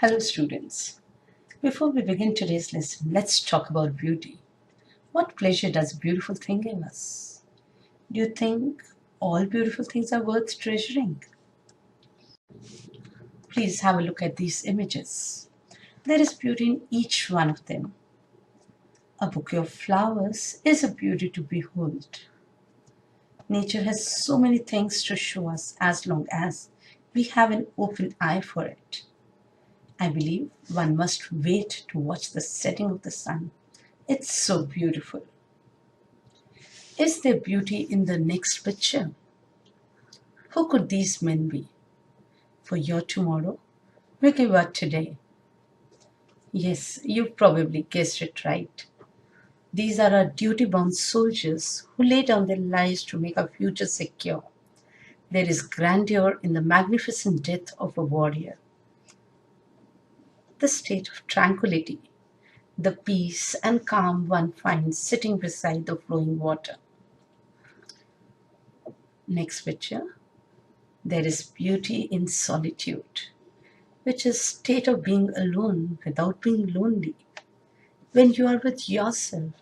Hello students. Before we begin today's lesson, let's talk about beauty. What pleasure does a beautiful thing give us? Do you think all beautiful things are worth treasuring? Please have a look at these images. There is beauty in each one of them. A bouquet of flowers is a beauty to behold. Nature has so many things to show us as long as we have an open eye for it. I believe one must wait to watch the setting of the sun. It's so beautiful. Is there beauty in the next picture? Who could these men be? For your tomorrow, we give out today. Yes, you probably guessed it right. These are our duty-bound soldiers who lay down their lives to make our future secure. There is grandeur in the magnificent death of a warrior. The state of tranquility, the peace and calm one finds sitting beside the flowing water. Next picture. There is beauty in solitude, which is state of being alone without being lonely. When you are with yourself,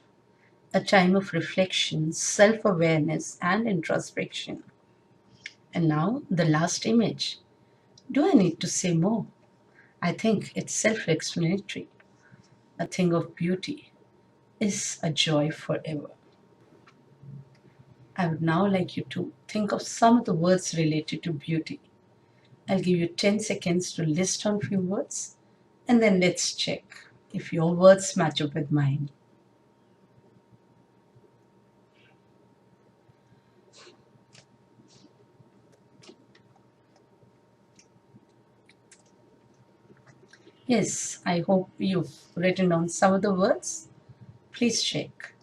a time of reflection, self-awareness and introspection. And now the last image. Do I need to say more? I think it's self-explanatory. A thing of beauty is a joy forever. I would now like you to think of some of the words related to beauty. I'll give you 10 seconds to list on few words and then let's check if your words match up with mine. Yes, I hope you've written down some of the words. Please check.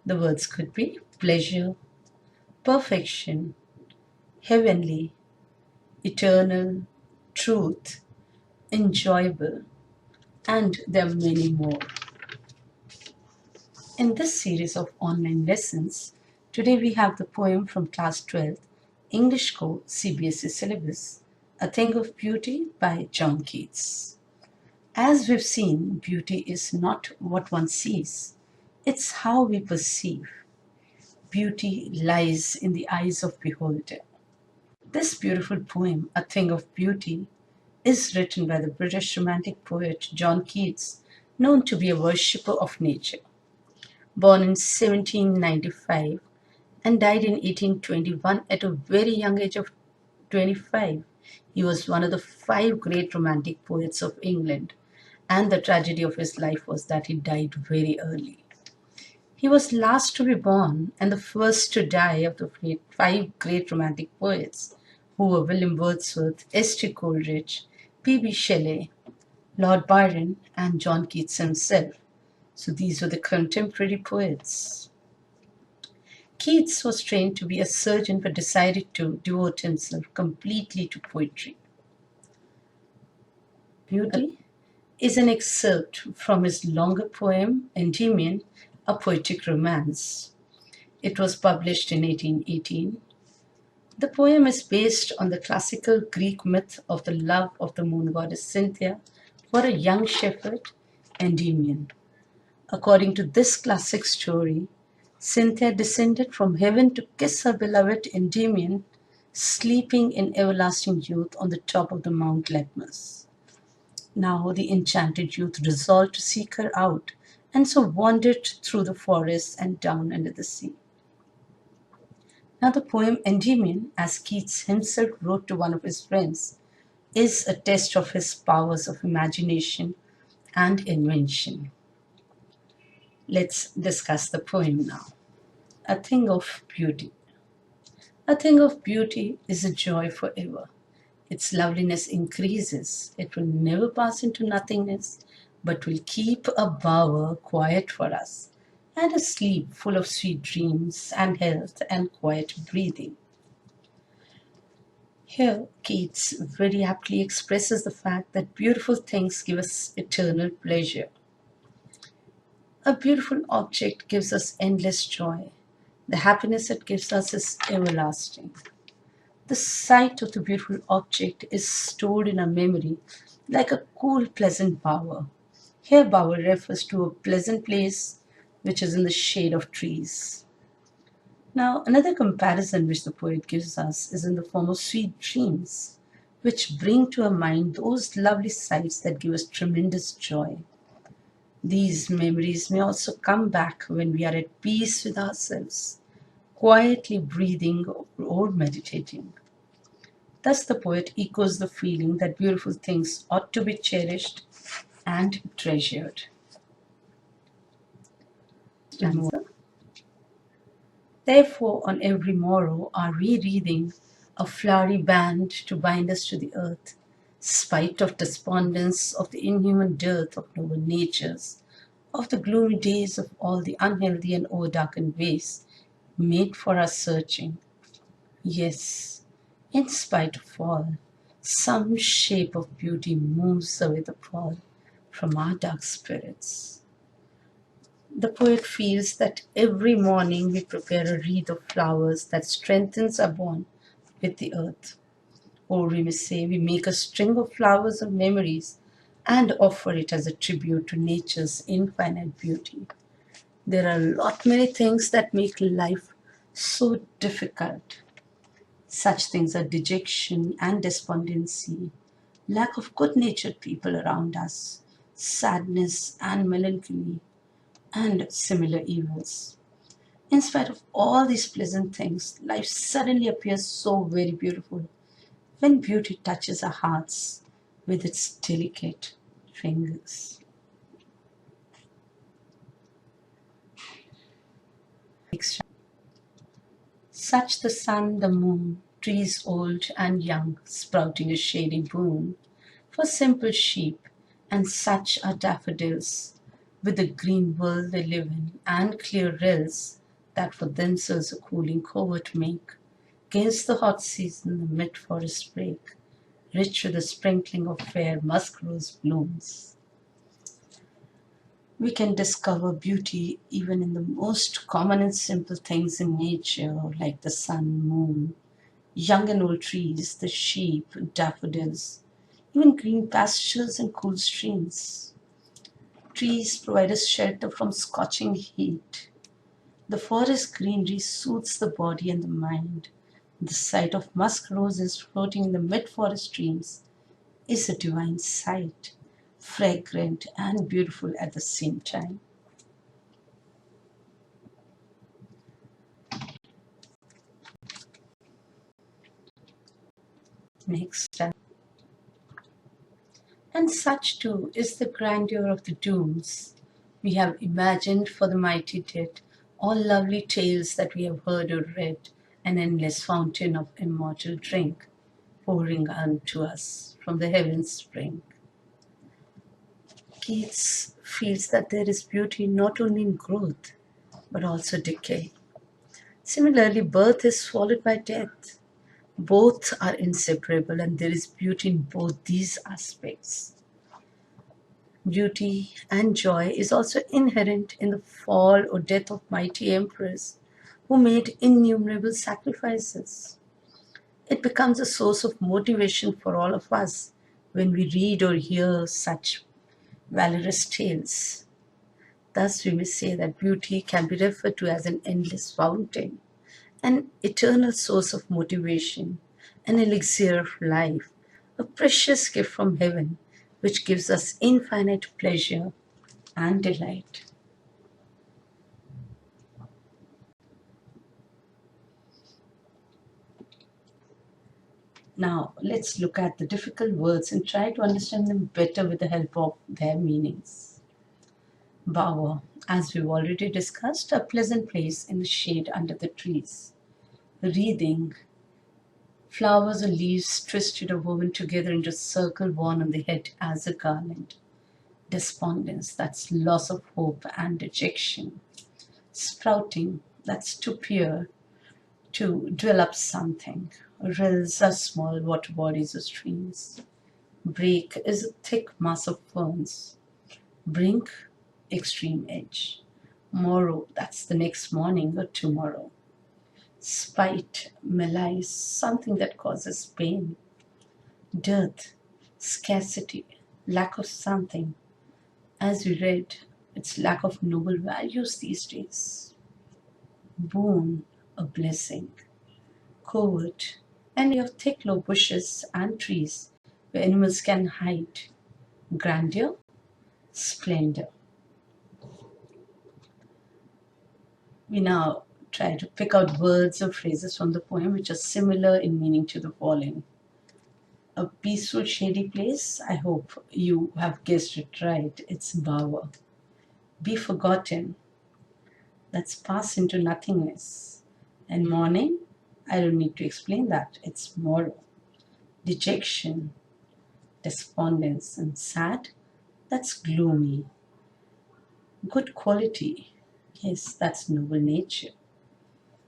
The words could be pleasure, perfection, heavenly, eternal, truth, enjoyable, and there are many more. In this series of online lessons, today we have the poem from class 12th, English Co CBSE syllabus, A Thing of Beauty by John Keats. As we've seen, beauty is not what one sees, it's how we perceive. Beauty lies in the eyes of beholder. This beautiful poem, A Thing of Beauty, is written by the British romantic poet John Keats, known to be a worshipper of nature. Born in 1795 and died in 1821 at a very young age of 25, he was one of the five great romantic poets of England, and the tragedy of his life was that he died very early. He was last to be born and the first to die of the five great romantic poets, who were William Wordsworth, S.T. Coleridge, P.B. Shelley, Lord Byron, and John Keats himself. So these were the contemporary poets. Keats was trained to be a surgeon but decided to devote himself completely to poetry. Beauty is an excerpt from his longer poem, Endymion, a poetic romance. It was published in 1818. The poem is based on the classical Greek myth of the love of the moon goddess Cynthia for a young shepherd, Endymion. According to this classic story, Cynthia descended from heaven to kiss her beloved Endymion, sleeping in everlasting youth on the top of the Mount Latmus. Now the enchanted youth resolved to seek her out, and so wandered through the forest and down under the sea. Now the poem Endymion, as Keats himself wrote to one of his friends, is a test of his powers of imagination and invention. Let's discuss the poem now. A Thing of Beauty. A thing of beauty is a joy forever. Its loveliness increases. It will never pass into nothingness, but will keep a bower quiet for us, and a sleep full of sweet dreams and health and quiet breathing. Here, Keats very aptly expresses the fact that beautiful things give us eternal pleasure. A beautiful object gives us endless joy. The happiness it gives us is everlasting. The sight of the beautiful object is stored in our memory like a cool, pleasant bower. Here, bower refers to a pleasant place which is in the shade of trees. Now, another comparison which the poet gives us is in the form of sweet dreams, which bring to our mind those lovely sights that give us tremendous joy. These memories may also come back when we are at peace with ourselves, quietly breathing or meditating. Thus, the poet echoes the feeling that beautiful things ought to be cherished and treasured. Therefore, on every morrow are we reading a flowery band to bind us to the earth, spite of despondence, of the inhuman dearth of noble natures, of the gloomy days of all the unhealthy and overdarkened ways made for our searching. Yes, in spite of all, some shape of beauty moves away the pall from our dark spirits. The poet feels that every morning we prepare a wreath of flowers that strengthens our bond with the earth. Or we may say we make a string of flowers of memories and offer it as a tribute to nature's infinite beauty. There are a lot many things that make life so difficult. Such things are dejection and despondency, lack of good natured people around us, sadness and melancholy, and similar evils. In spite of all these pleasant things, life suddenly appears so very beautiful when beauty touches our hearts with its delicate fingers. Such the sun, the moon, trees old and young, sprouting a shady boon for simple sheep, and such are daffodils, with the green world they live in, and clear rills that for themselves a cooling covert make, gainst the hot season the mid-forest break, rich with a sprinkling of fair musk rose blooms. We can discover beauty even in the most common and simple things in nature, like the sun, moon, young and old trees, the sheep, daffodils, even green pastures and cool streams. Trees provide us shelter from scorching heat. The forest greenery soothes the body and the mind. The sight of musk roses floating in the mid-forest streams is a divine sight, fragrant and beautiful at the same time. Next, and such too is the grandeur of the dooms we have imagined for the mighty dead, all lovely tales that we have heard or read, an endless fountain of immortal drink pouring unto us from the heavens spring. Keats feels that there is beauty not only in growth but also decay. Similarly, birth is followed by death. Both are inseparable, and there is beauty in both these aspects. Beauty and joy is also inherent in the fall or death of mighty emperors who made innumerable sacrifices. It becomes a source of motivation for all of us when we read or hear such valorous tales. Thus, we may say that beauty can be referred to as an endless fountain, an eternal source of motivation, an elixir of life, a precious gift from heaven which gives us infinite pleasure and delight. Now, let's look at the difficult words and try to understand them better with the help of their meanings. Bower, as we've already discussed, a pleasant place in the shade under the trees. Wreathing, flowers or leaves twisted or woven together into a circle worn on the head as a garland. Despondence, that's loss of hope and dejection. Sprouting, that's to peer, to dwell up something. Rills are small water bodies or streams. Break is a thick mass of ferns. Brink, extreme edge. Morrow, that's the next morning or tomorrow. spite, malice, something that causes pain, dearth, scarcity, lack of something. As we read, it's lack of noble values these days. Boon, a blessing. Covert, and you have thick low bushes and trees where animals can hide. Grandeur, splendor. We now try to pick out words or phrases from the poem which are similar in meaning to the following. A peaceful, shady place. I hope you have guessed it right. It's bower. Be forgotten. That's pass into nothingness. And morning. I don't need to explain that. It's morrow. Dejection, despondence, and sad. That's gloomy. Good quality. Yes, that's noble nature.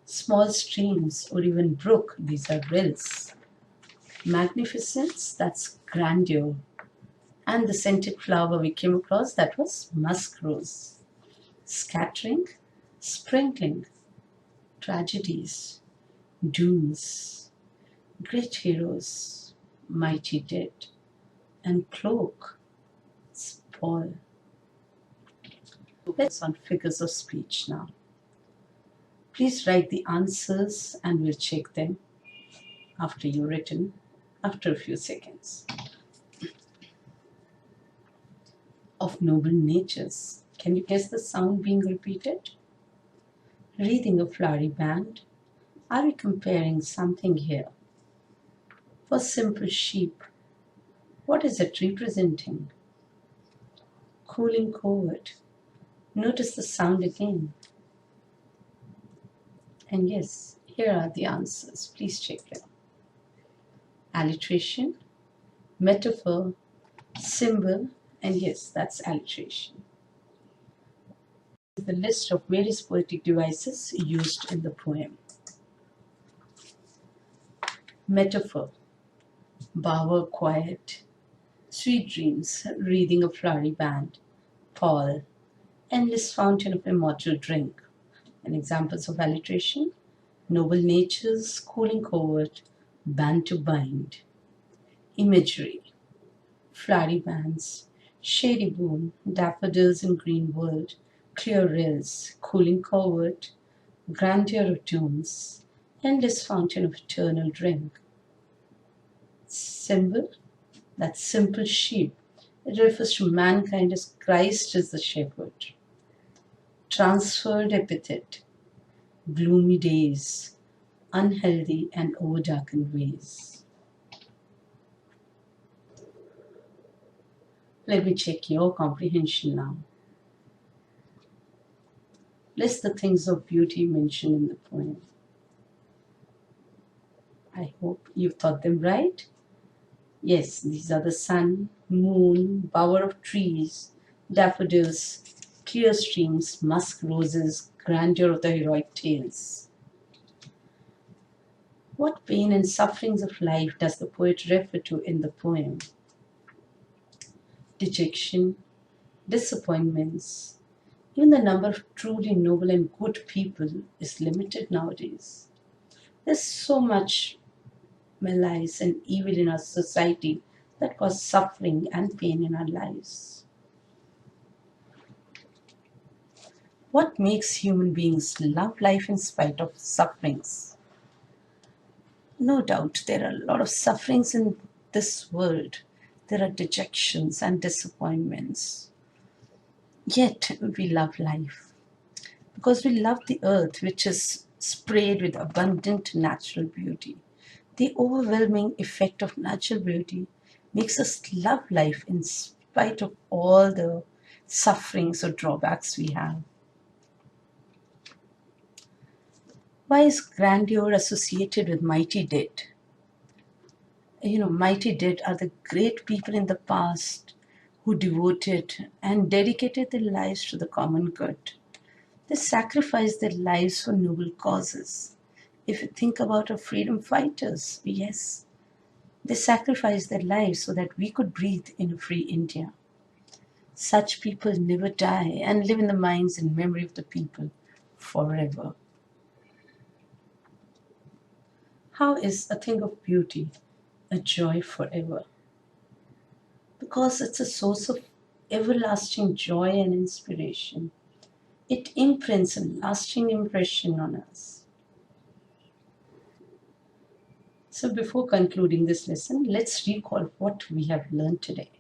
Small streams or even brook. These are rills. Magnificence. That's grandeur. And the scented flower we came across, that was musk rose. Scattering, sprinkling, tragedies, dooms, great heroes, mighty dead, and cloak, spoil. Let's on figures of speech now. Please write the answers and we'll check them after you've written, after a few seconds. Of noble natures. Can you guess the sound being repeated? Reading a flowery band. Are we comparing something here? For simple sheep, what is it representing? Cooling covert. Notice the sound again. And yes, here are the answers. Please check them. Alliteration, metaphor, symbol, and yes, that's alliteration. The list of various poetic devices used in the poem. Metaphor, bower quiet, sweet dreams, reading a flowery band, Paul, endless fountain of immortal drink. And examples of alliteration, noble natures, cooling covert, band to bind. Imagery, flowery bands, shady boon, daffodils in green world, clear rills, cooling covert, grandeur of tombs, endless fountain of eternal drink. Symbol, that simple sheep. It refers to mankind as Christ is the shepherd. Transferred epithet, gloomy days, unhealthy and overdarkened ways. Let me check your comprehension now. List the things of beauty mentioned in the poem. I hope you've thought them right. Yes, these are the sun, moon, bower of trees, daffodils, clear streams, musk roses, grandeur of the heroic tales. What pain and sufferings of life does the poet refer to in the poem? Dejection, disappointments. Even the number of truly noble and good people is limited nowadays. There's so much malice and evil in our society that cause suffering and pain in our lives. What makes human beings love life in spite of sufferings? No doubt there are a lot of sufferings in this world. There are dejections and disappointments. Yet we love life because we love the earth, which is sprayed with abundant natural beauty. The overwhelming effect of natural beauty makes us love life in spite of all the sufferings or drawbacks we have. Why is grandeur associated with mighty dead? Mighty dead are the great people in the past who devoted and dedicated their lives to the common good. They sacrificed their lives for noble causes. If you think about our freedom fighters, yes, they sacrificed their lives so that we could breathe in a free India. Such people never die and live in the minds and memory of the people forever. How is a thing of beauty a joy forever? Because it's a source of everlasting joy and inspiration. It imprints a lasting impression on us. So, before concluding this lesson, let's recall what we have learned today.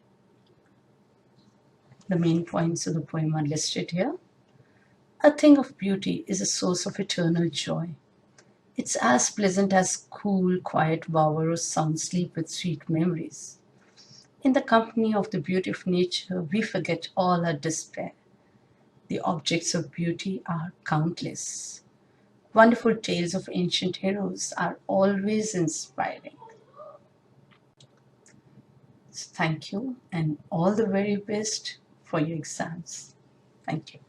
The main points of the poem are listed here. A thing of beauty is a source of eternal joy. It's as pleasant as cool, quiet bower or sound sleep with sweet memories. In the company of the beauty of nature, we forget all our despair. The objects of beauty are countless. Wonderful tales of ancient heroes are always inspiring. So thank you and all the very best for your exams. Thank you.